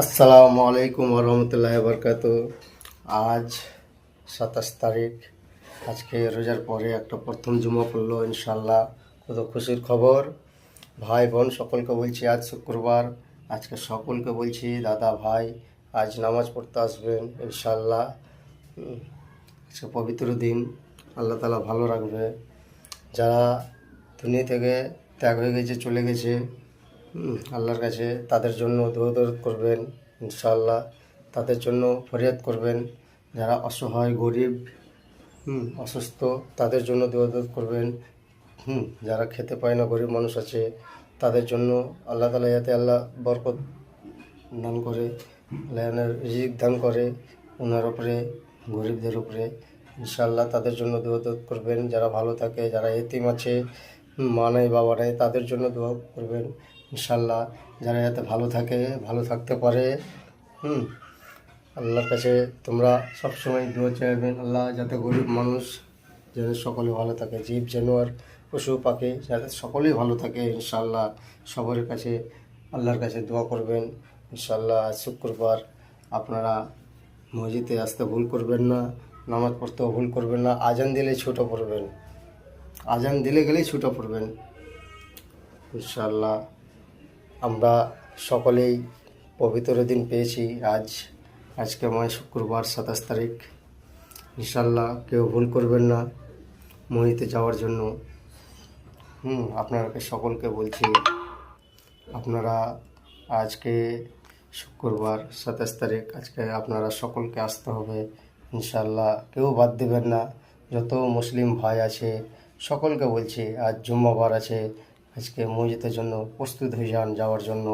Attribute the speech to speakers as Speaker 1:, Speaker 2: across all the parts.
Speaker 1: আসসালামু আলাইকুম রহমতুল্লাহ বরকাত। আজ 27 তারিখ। আজকে রোজার পরে একটা প্রথম জুমা পড়লো ইনশাল্লাহ। কত খুশির খবর। ভাই বোন সকলকে বলছি আজ শুক্রবার। আজকে সকলকে বলছি দাদা ভাই আজ নামাজ পড়তে আসবেন ইনশাল্লাহ। আজকে পবিত্র দিন, আল্লাহ তাআলা ভালো রাখবে। যারা দুনিয়া থেকে ত্যাগ হয়ে গেছে, চলে গেছে আল্লাহর কাছে, তাদের জন্য দোয়া করবেন ইনশাআল্লাহ। তাদের জন্য ফরিয়াদ করবেন। যারা অসহায় গরিব অসুস্থ, তাদের জন্য দোয়া করবেন। যারা খেতে পায় না, গরিব মানুষ আছে, তাদের জন্য আল্লাহ তাআলা যাতে আল্লাহ বরকত দান করে, আল্লাহ রিজিক দান করে ওনার উপরে, গরিবদের উপরে ইনশাআল্লাহ। তাদের জন্য দোয়া করবেন। যারা ভালো থাকে, যারা এতিম আছে, মা নাই বাবা নাই, তাদের জন্য দোয়া করবেন ইনশাআল্লাহ। যারা যাতে ভালো থাকে, ভালো থাকতে পারে। আল্লাহর কাছে তোমরা সবসময় দোয়া চাইবেন, আল্লাহ যাতে গরিব মানুষ যেন সকলে ভালো থাকে, জীব জানোয়ার পশু পাখি যাতে সকলেই ভালো থাকে ইনশাআল্লাহ। সবার কাছে আল্লাহর কাছে দোয়া করবেন ইনশাআল্লাহ। আজ শুক্রবার, আপনারা মসজিদে আসতে ভুল করবেন না, নামাজ পড়তেও ভুল করবেন না। আজান দিলেই ছুটে পড়বেন, আজান দিলে গেলেই ছুটে পড়বেন ইনশাআল্লাহ। আমরা সকলেই পবিত্র দিন পেয়েছি আজকে শুক্রবার 27 তারিখ ইনশাআল্লাহ। কেউ ভুল করবেন না মসজিদে যাওয়ার জন্য। আপনাকে সকলকে বলছি, আপনারা আজকে শুক্রবার 27 তারিখ, আজকে আপনারা সকলকে আসতে হবে ইনশাআল্লাহ। কেউ বাদ দেবেন না। যত মুসলিম ভাই আছে সকলকে বলছি, আজ জুম্মাবার আছে, আজকে মসজিদের জন্য প্রস্তুত হয়ে যান যাওয়ার জন্য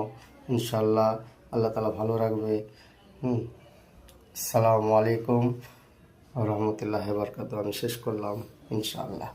Speaker 1: ইনশাআল্লাহ। আল্লাহ তাআলা ভালো রাখবে। আসসালামু আলাইকুম রহমতুল্লাহ বরকাত। আমি শেষ করলাম ইনশাআল্লাহ।